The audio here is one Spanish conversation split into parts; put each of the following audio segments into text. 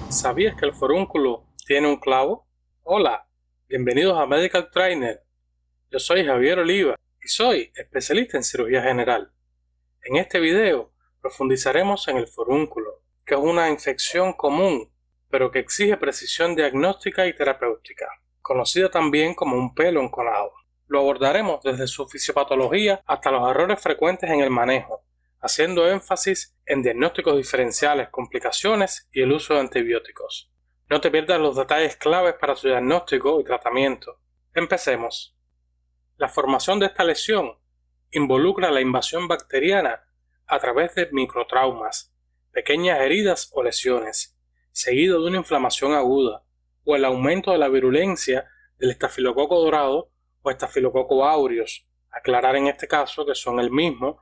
¿Sabías que el forúnculo tiene un clavo? Hola, bienvenidos a Medical Trainer. Yo soy Javier Oliva y soy especialista en cirugía general. En este video profundizaremos en el forúnculo, que es una infección común, pero que exige precisión diagnóstica y terapéutica, conocida también como un pelo enconado. Lo abordaremos desde su fisiopatología hasta los errores frecuentes en el manejo, haciendo énfasis en diagnósticos diferenciales, complicaciones y el uso de antibióticos. No te pierdas los detalles claves para su diagnóstico y tratamiento. Empecemos. La formación de esta lesión involucra la invasión bacteriana a través de microtraumas, pequeñas heridas o lesiones, seguido de una inflamación aguda o el aumento de la virulencia del estafilococo dorado o estafilococo aureus. Aclarar en este caso que son el mismo,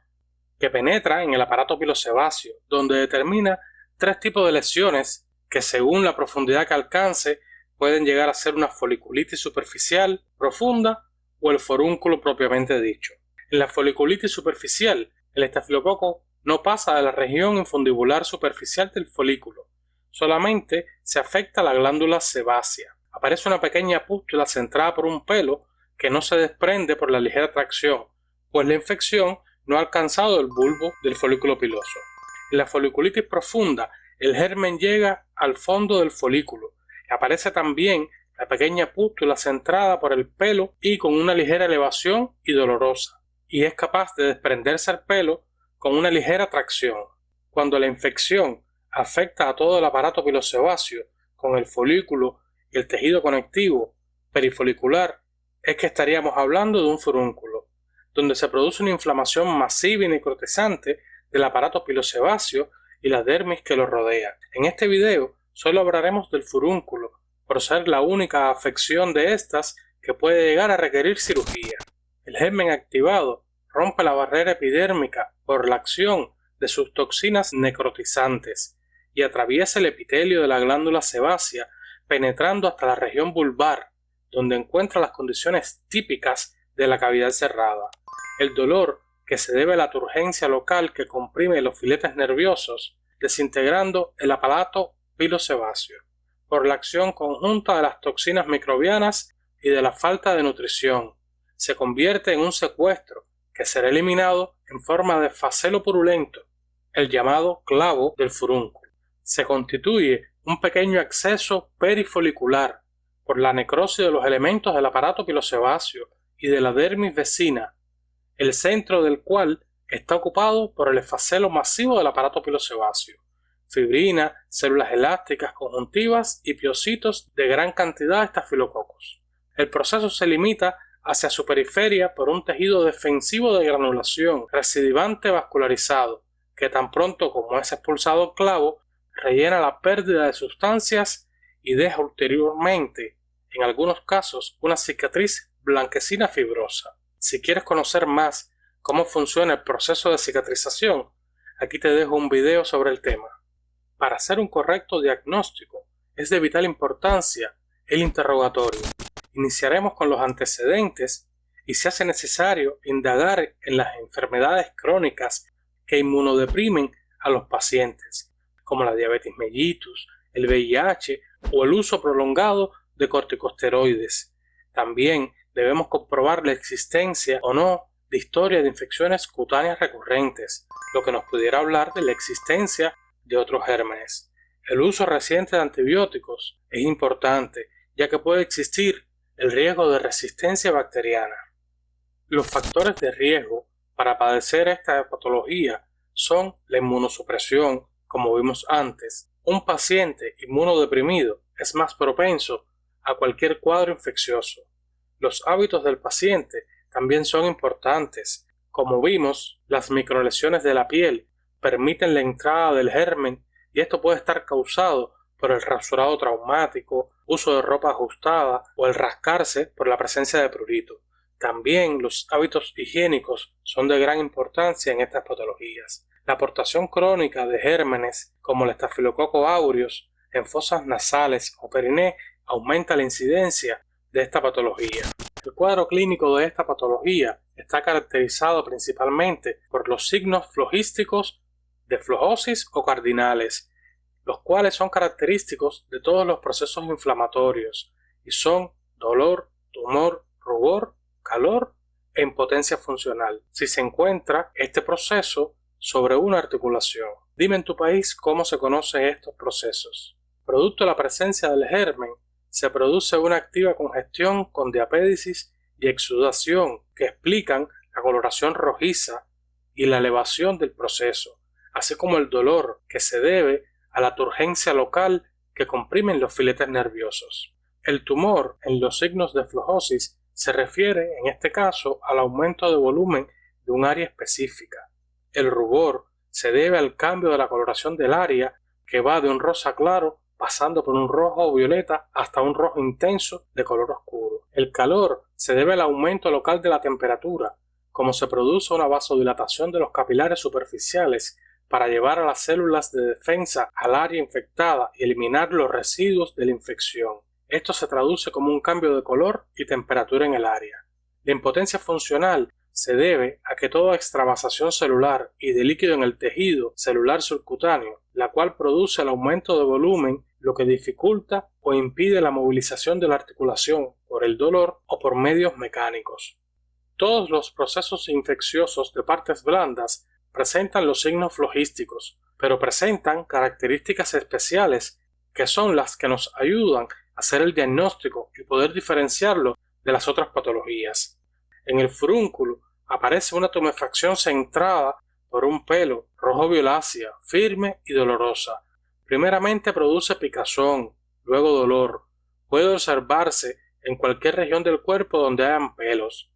que penetra en el aparato pilosebáceo, donde determina tres tipos de lesiones que, según la profundidad que alcance, pueden llegar a ser una foliculitis superficial profunda o el forúnculo propiamente dicho. En la foliculitis superficial, el estafilococo no pasa de la región infundibular superficial del folículo, solamente se afecta la glándula sebácea. Aparece una pequeña pústula centrada por un pelo que no se desprende por la ligera tracción, pues la infección no ha alcanzado el bulbo del folículo piloso. En la foliculitis profunda, el germen llega al fondo del folículo y aparece también la pequeña pústula centrada por el pelo y con una ligera elevación y dolorosa, y es capaz de desprenderse el pelo con una ligera tracción. Cuando la infección afecta a todo el aparato pilosebáceo, con el folículo y el tejido conectivo perifolicular, es que estaríamos hablando de un furúnculo, donde se produce una inflamación masiva y necrotizante del aparato pilosebáceo y la dermis que lo rodea. En este video solo hablaremos del furúnculo, por ser la única afección de estas que puede llegar a requerir cirugía. El germen activado rompe la barrera epidérmica por la acción de sus toxinas necrotizantes y atraviesa el epitelio de la glándula sebácea, penetrando hasta la región vulvar, donde encuentra las condiciones típicas de la cavidad cerrada. El dolor que se debe a la turgencia local que comprime los filetes nerviosos, desintegrando el aparato pilosebáceo, por la acción conjunta de las toxinas microbianas y de la falta de nutrición, se convierte en un secuestro que será eliminado en forma de facelo purulento, el llamado clavo del furúnculo. Se constituye un pequeño acceso perifolicular por la necrosis de los elementos del aparato pilosebáceo y de la dermis vecina, el centro del cual está ocupado por el esfacelo masivo del aparato pilosebáceo, fibrina, células elásticas conjuntivas y piocitos de gran cantidad de estafilococos. El proceso se limita hacia su periferia por un tejido defensivo de granulación recidivante vascularizado, que tan pronto como es expulsado el clavo, rellena la pérdida de sustancias y deja ulteriormente, en algunos casos, una cicatriz blanquecina fibrosa. Si quieres conocer más cómo funciona el proceso de cicatrización, aquí te dejo un video sobre el tema. Para hacer un correcto diagnóstico, es de vital importancia el interrogatorio. Iniciaremos con los antecedentes y, si hace necesario, indagar en las enfermedades crónicas que inmunodeprimen a los pacientes, como la diabetes mellitus, el VIH o el uso prolongado de corticosteroides. También debemos comprobar la existencia o no de historia de infecciones cutáneas recurrentes, lo que nos pudiera hablar de la existencia de otros gérmenes. El uso reciente de antibióticos es importante, ya que puede existir el riesgo de resistencia bacteriana. Los factores de riesgo para padecer esta patología son la inmunosupresión, como vimos antes. Un paciente inmunodeprimido es más propenso a cualquier cuadro infeccioso. Los hábitos del paciente también son importantes. Como vimos, las microlesiones de la piel permiten la entrada del germen y esto puede estar causado por el rasurado traumático, uso de ropa ajustada o el rascarse por la presencia de prurito. También los hábitos higiénicos son de gran importancia en estas patologías. La aportación crónica de gérmenes como el estafilococo aureus en fosas nasales o periné aumenta la incidencia de esta patología. El cuadro clínico de esta patología está caracterizado principalmente por los signos flogísticos de flojosis o cardinales, los cuales son característicos de todos los procesos inflamatorios y son dolor, tumor, rubor, calor e impotencia funcional, si se encuentra este proceso sobre una articulación. Dime en tu país cómo se conocen estos procesos. Producto de la presencia del germen, se produce una activa congestión con diapédisis y exudación que explican la coloración rojiza y la elevación del proceso, así como el dolor que se debe a la turgencia local que comprimen los filetes nerviosos. El tumor en los signos de flojosis se refiere en este caso al aumento de volumen de un área específica. El rubor se debe al cambio de la coloración del área que va de un rosa claro pasando por un rojo o violeta hasta un rojo intenso de color oscuro. El calor se debe al aumento local de la temperatura, como se produce una vasodilatación de los capilares superficiales para llevar a las células de defensa al área infectada y eliminar los residuos de la infección. Esto se traduce como un cambio de color y temperatura en el área. La impotencia funcional se debe a que toda extravasación celular y de líquido en el tejido celular subcutáneo, la cual produce el aumento de volumen, lo que dificulta o impide la movilización de la articulación por el dolor o por medios mecánicos. Todos los procesos infecciosos de partes blandas presentan los signos flogísticos, pero presentan características especiales que son las que nos ayudan a hacer el diagnóstico y poder diferenciarlo de las otras patologías. En el furúnculo aparece una tumefacción centrada por un pelo rojo violácea, firme y dolorosa. Primeramente produce picazón, luego dolor. Puede observarse en cualquier región del cuerpo donde hayan pelos.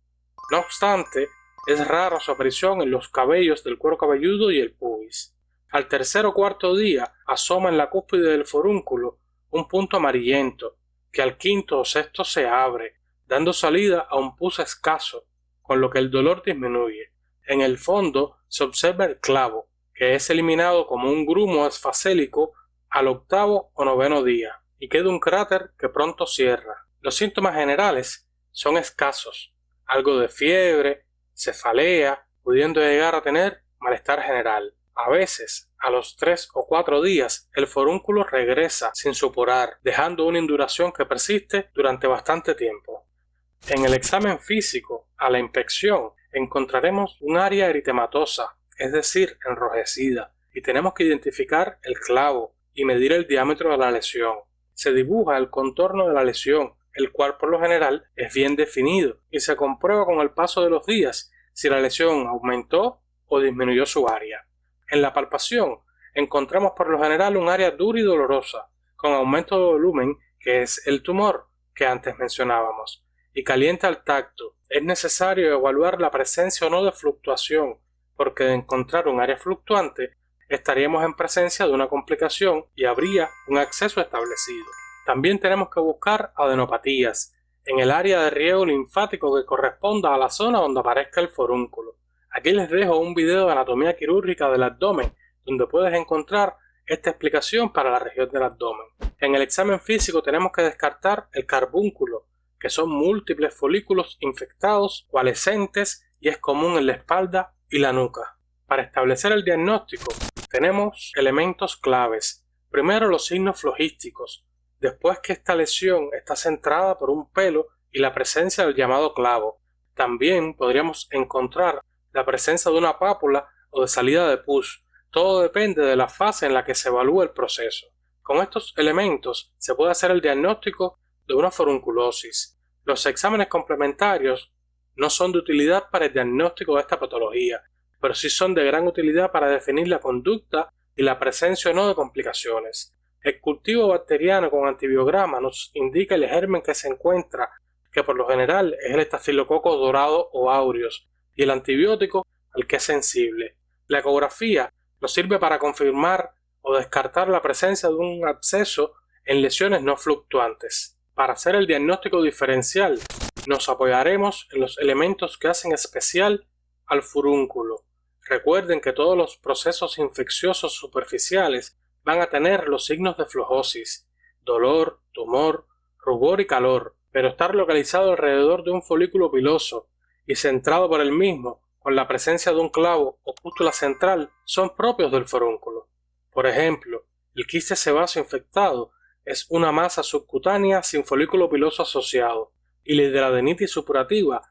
No obstante, es rara su aparición en los cabellos del cuero cabelludo y el pubis. Al tercer o cuarto día asoma en la cúspide del forúnculo un punto amarillento, que al quinto o sexto se abre, dando salida a un pus escaso, con lo que el dolor disminuye. En el fondo se observa el clavo, que es eliminado como un grumo esfacélico al octavo o noveno día, y queda un cráter que pronto cierra. Los síntomas generales son escasos, algo de fiebre, cefalea, pudiendo llegar a tener malestar general. A veces, a los 3 o 4 días, el forúnculo regresa sin supurar, dejando una induración que persiste durante bastante tiempo. En el examen físico, a la inspección, encontraremos un área eritematosa, es decir, enrojecida, y tenemos que identificar el clavo y medir el diámetro de la lesión. Se dibuja el contorno de la lesión, el cual por lo general es bien definido, y se comprueba con el paso de los días si la lesión aumentó o disminuyó su área. En la palpación encontramos por lo general un área dura y dolorosa, con aumento de volumen, que es el tumor que antes mencionábamos, y caliente al tacto. Es necesario evaluar la presencia o no de fluctuación, porque de encontrar un área fluctuante estaríamos en presencia de una complicación y habría un acceso establecido. También tenemos que buscar adenopatías en el área de riego linfático que corresponda a la zona donde aparezca el forúnculo. Aquí les dejo un video de anatomía quirúrgica del abdomen donde puedes encontrar esta explicación para la región del abdomen. En el examen físico tenemos que descartar el carbúnculo, que son múltiples folículos infectados coalescentes y es común en la espalda y la nuca. Para establecer el diagnóstico tenemos elementos claves. Primero los signos flogísticos, después que esta lesión está centrada por un pelo y la presencia del llamado clavo. También podríamos encontrar la presencia de una pápula o de salida de pus. Todo depende de la fase en la que se evalúa el proceso. Con estos elementos se puede hacer el diagnóstico de una forunculosis. Los exámenes complementarios no son de utilidad para el diagnóstico de esta patología, pero sí son de gran utilidad para definir la conducta y la presencia o no de complicaciones. El cultivo bacteriano con antibiograma nos indica el germen que se encuentra, que por lo general es el estafilococo dorado o aureus, y el antibiótico al que es sensible. La ecografía nos sirve para confirmar o descartar la presencia de un absceso en lesiones no fluctuantes. Para hacer el diagnóstico diferencial, nos apoyaremos en los elementos que hacen especial al furúnculo. Recuerden que todos los procesos infecciosos superficiales van a tener los signos de flojosis, dolor, tumor, rubor y calor, pero estar localizado alrededor de un folículo piloso y centrado por el mismo, con la presencia de un clavo o pústula central, son propios del forúnculo. Por ejemplo, El quiste sebáceo infectado es una masa subcutánea sin folículo piloso asociado, y la hidradenitis supurativa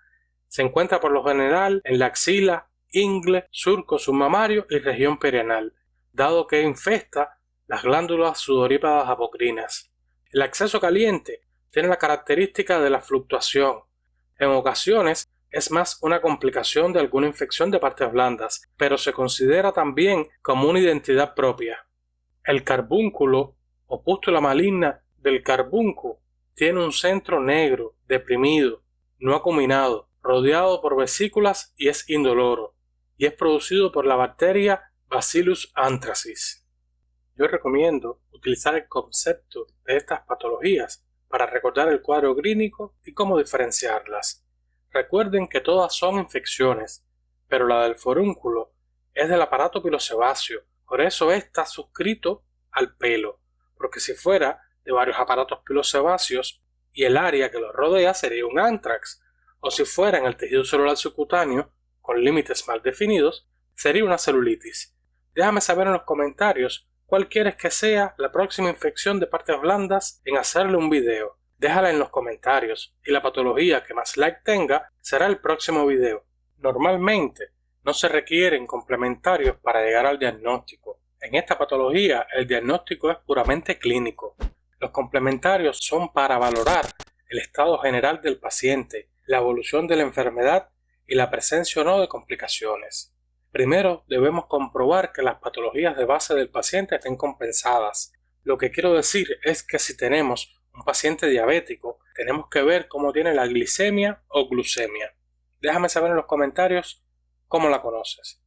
se encuentra por lo general en la axila, ingle, surco submamario y región perianal, dado que infesta las glándulas sudoríparas apocrinas. El acceso caliente tiene la característica de la fluctuación. En ocasiones es más una complicación de alguna infección de partes blandas, pero se considera también como una identidad propia. El carbúnculo o pústula maligna del carbunco tiene un centro negro, deprimido, no acuminado, rodeado por vesículas y es indoloro, y es producido por la bacteria Bacillus anthracis. Yo recomiendo utilizar el concepto de estas patologías para recordar el cuadro clínico y cómo diferenciarlas. Recuerden que todas son infecciones, pero la del forúnculo es del aparato pilosebáceo, por eso está suscrito al pelo, porque si fuera de varios aparatos pilosebáceos y el área que lo rodea sería un anthrax, o si fuera en el tejido celular subcutáneo, con límites mal definidos, sería una celulitis. Déjame saber en los comentarios cuál quieres que sea la próxima infección de partes blandas en hacerle un video. Déjala en los comentarios y la patología que más like tenga será el próximo video. Normalmente no se requieren complementarios para llegar al diagnóstico. En esta patología el diagnóstico es puramente clínico. Los complementarios son para valorar el estado general del paciente, la evolución de la enfermedad y la presencia o no de complicaciones. Primero debemos comprobar que las patologías de base del paciente estén compensadas. Lo que quiero decir es que si tenemos un paciente diabético, tenemos que ver cómo tiene la glicemia o glucemia. Déjame saber en los comentarios cómo la conoces,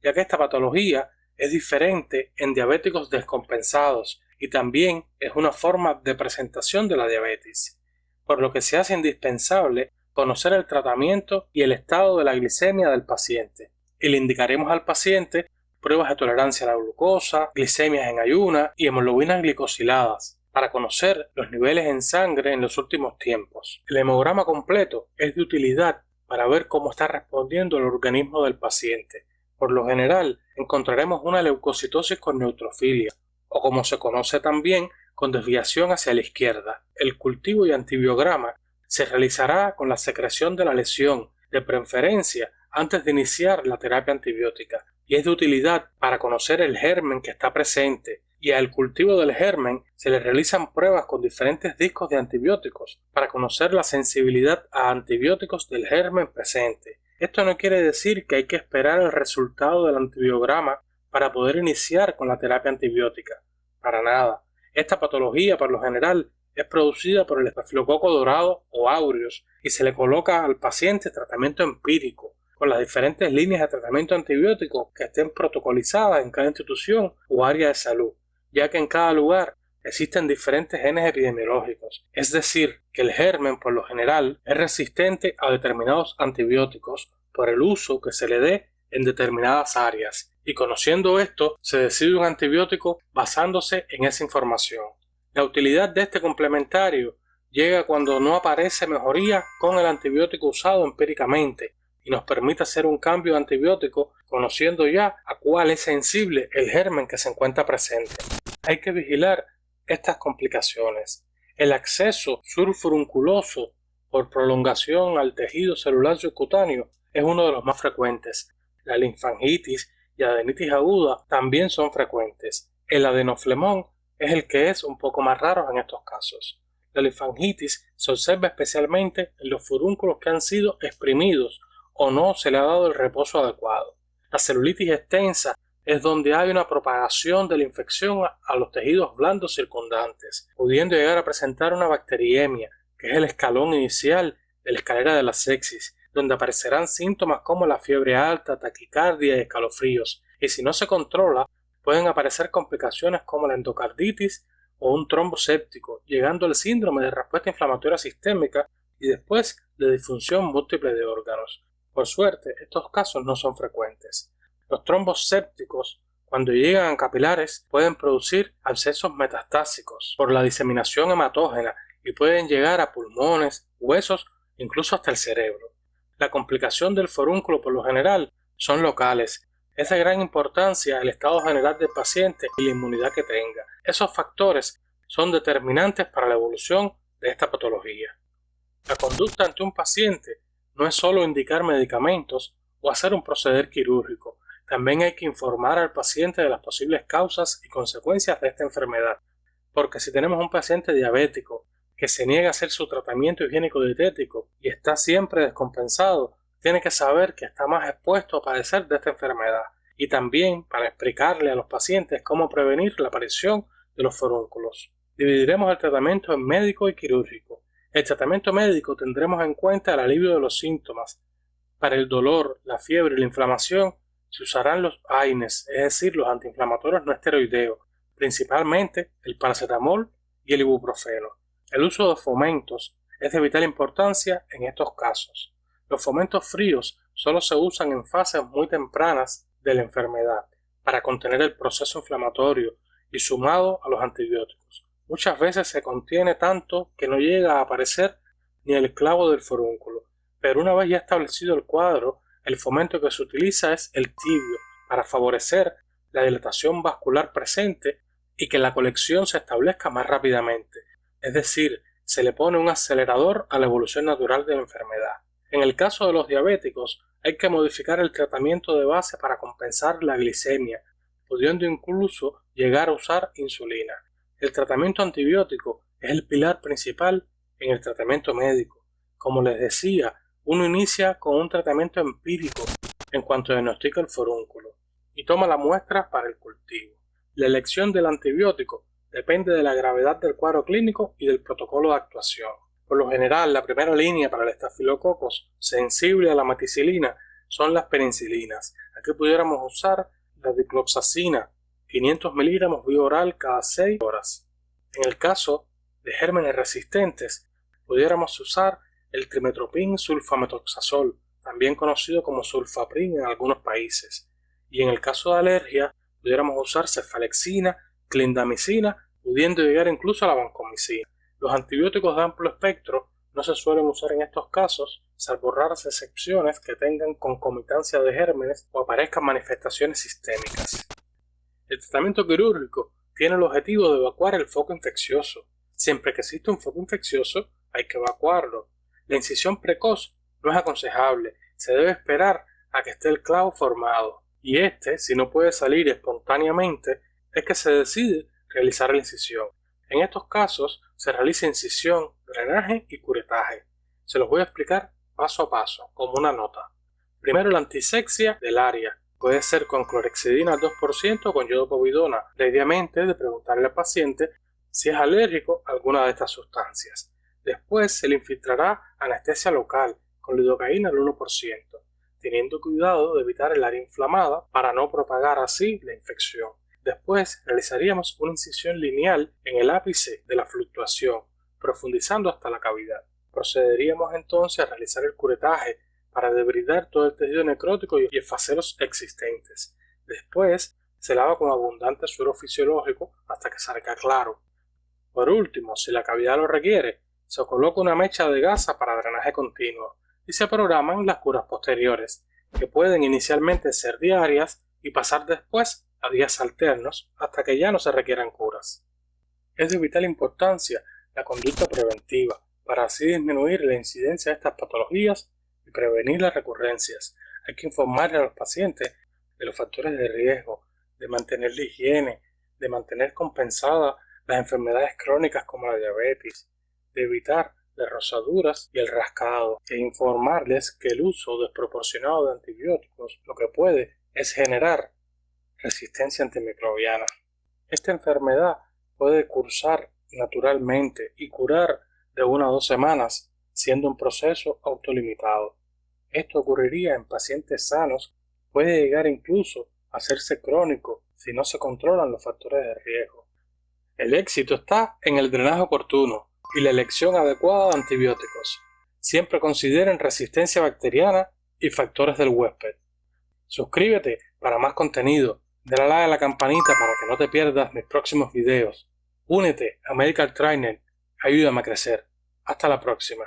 ya que esta patología es diferente en diabéticos descompensados y también es una forma de presentación de la diabetes, por lo que se hace indispensable conocer el tratamiento y el estado de la glicemia del paciente, y le indicaremos al paciente pruebas de tolerancia a la glucosa, glicemias en ayuna y hemoglobinas glicosiladas, para conocer los niveles en sangre en los últimos tiempos. El hemograma completo es de utilidad para ver cómo está respondiendo el organismo del paciente. Por lo general, encontraremos una leucocitosis con neutrofilia, o como se conoce también, con desviación hacia la izquierda. El cultivo y antibiograma se realizará con la secreción de la lesión, de preferencia antes de iniciar la terapia antibiótica, y es de utilidad para conocer el germen que está presente, y al cultivo del germen se le realizan pruebas con diferentes discos de antibióticos para conocer la sensibilidad a antibióticos del germen presente. Esto no quiere decir que hay que esperar el resultado del antibiograma para poder iniciar con la terapia antibiótica. Para nada. Esta patología, por lo general, es producida por el estafilococo dorado o aureus y se le coloca al paciente tratamiento empírico con las diferentes líneas de tratamiento antibiótico que estén protocolizadas en cada institución o área de salud, ya que en cada lugar existen diferentes genes epidemiológicos, es decir, que el germen por lo general es resistente a determinados antibióticos por el uso que se le dé en determinadas áreas, y conociendo esto se decide un antibiótico basándose en esa información. La utilidad de este complementario llega cuando no aparece mejoría con el antibiótico usado empíricamente y nos permite hacer un cambio de antibiótico conociendo ya a cuál es sensible el germen que se encuentra presente. Hay que vigilar estas complicaciones. El acceso subfurunculoso por prolongación al tejido celular subcutáneo es uno de los más frecuentes. La linfangitis y adenitis aguda también son frecuentes. El adenoflemón es el que es un poco más raro en estos casos. La linfangitis se observa especialmente en los furúnculos que han sido exprimidos o no se le ha dado el reposo adecuado. La celulitis extensa es donde hay una propagación de la infección a los tejidos blandos circundantes, pudiendo llegar a presentar una bacteriemia, que es el escalón inicial de la escalera de la sepsis, donde aparecerán síntomas como la fiebre alta, taquicardia y escalofríos, y si no se controla, pueden aparecer complicaciones como la endocarditis o un trombo séptico, llegando al síndrome de respuesta inflamatoria sistémica y después de disfunción múltiple de órganos. Por suerte, estos casos no son frecuentes. Los trombos sépticos, cuando llegan a capilares, pueden producir abscesos metastásicos por la diseminación hematógena y pueden llegar a pulmones, huesos, incluso hasta el cerebro. La complicación del forúnculo por lo general son locales, Es de gran importancia el estado general del paciente y la inmunidad que tenga. Esos factores son determinantes para la evolución de esta patología. La conducta ante un paciente no es solo indicar medicamentos o hacer un proceder quirúrgico. También hay que informar al paciente de las posibles causas y consecuencias de esta enfermedad. Porque si tenemos un paciente diabético que se niega a hacer su tratamiento higiénico dietético y está siempre descompensado, tiene que saber que está más expuesto a padecer de esta enfermedad, y también para explicarle a los pacientes cómo prevenir la aparición de los forúnculos. Dividiremos el tratamiento en médico y quirúrgico. El tratamiento médico tendremos en cuenta el alivio de los síntomas. Para el dolor, la fiebre y la inflamación se usarán los AINES, es decir, los antiinflamatorios no esteroideos, principalmente el paracetamol y el ibuprofeno. El uso de fomentos es de vital importancia en estos casos. Los fomentos fríos solo se usan en fases muy tempranas de la enfermedad para contener el proceso inflamatorio y sumado a los antibióticos. Muchas veces se contiene tanto que no llega a aparecer ni el clavo del forúnculo, pero una vez ya establecido el cuadro, el fomento que se utiliza es el tibio para favorecer la dilatación vascular presente y que la colección se establezca más rápidamente, es decir, se le pone un acelerador a la evolución natural de la enfermedad. En el caso de los diabéticos, hay que modificar el tratamiento de base para compensar la glicemia, pudiendo incluso llegar a usar insulina. El tratamiento antibiótico es el pilar principal en el tratamiento médico. Como les decía, uno inicia con un tratamiento empírico en cuanto diagnostica el forúnculo y toma la muestra para el cultivo. La elección del antibiótico depende de la gravedad del cuadro clínico y del protocolo de actuación. Por lo general, la primera línea para el estafilococos sensible a la meticilina son las penicilinas. Aquí pudiéramos usar la dicloxacina, 500 miligramos vía oral cada 6 horas. En el caso de gérmenes resistentes, pudiéramos usar el trimetoprim sulfametoxazol, también conocido como sulfaprim en algunos países. Y en el caso de alergia, pudiéramos usar cefalexina, clindamicina, pudiendo llegar incluso a la vancomicina. Los antibióticos de amplio espectro no se suelen usar en estos casos, salvo raras excepciones que tengan concomitancia de gérmenes o aparezcan manifestaciones sistémicas. El tratamiento quirúrgico tiene el objetivo de evacuar el foco infeccioso. Siempre que existe un foco infeccioso, hay que evacuarlo. La incisión precoz no es aconsejable, se debe esperar a que esté el clavo formado, y si no puede salir espontáneamente, es que se decide realizar la incisión. En estos casos se realiza incisión, drenaje y curetaje. Se los voy a explicar paso a paso, como una nota. Primero, la antisexia del área. Puede ser con clorhexidina al 2% o con yodopovidona. Previamente de preguntarle al paciente si es alérgico a alguna de estas sustancias. Después se le infiltrará anestesia local con lidocaína al 1%, teniendo cuidado de evitar el área inflamada para no propagar así la infección. Después realizaríamos una incisión lineal en el ápice de la fluctuación, profundizando hasta la cavidad. Procederíamos entonces a realizar el curetaje para debridar todo el tejido necrótico y esfaceros existentes. Después se lava con abundante suero fisiológico hasta que salga claro. Por último, si la cavidad lo requiere, se coloca una mecha de gasa para drenaje continuo y se programan las curas posteriores, que pueden inicialmente ser diarias y pasar después a días alternos hasta que ya no se requieran curas. Es de vital importancia la conducta preventiva para así disminuir la incidencia de estas patologías y prevenir las recurrencias. Hay que informarle a los pacientes de los factores de riesgo, de mantener la higiene, de mantener compensadas las enfermedades crónicas como la diabetes, de evitar las rosaduras y el rascado, e informarles que el uso desproporcionado de antibióticos lo que puede es generar resistencia antimicrobiana. Esta enfermedad puede cursar naturalmente y curar de 1 a 2 semanas, siendo un proceso autolimitado. Esto ocurriría en pacientes sanos, puede llegar incluso a hacerse crónico si no se controlan los factores de riesgo. El éxito está en el drenaje oportuno y la elección adecuada de antibióticos. Siempre consideren resistencia bacteriana y factores del huésped. Suscríbete para más contenido. Dale like a la campanita para que no te pierdas mis próximos videos. Únete a Medical Trainer. Ayúdame a crecer. Hasta la próxima.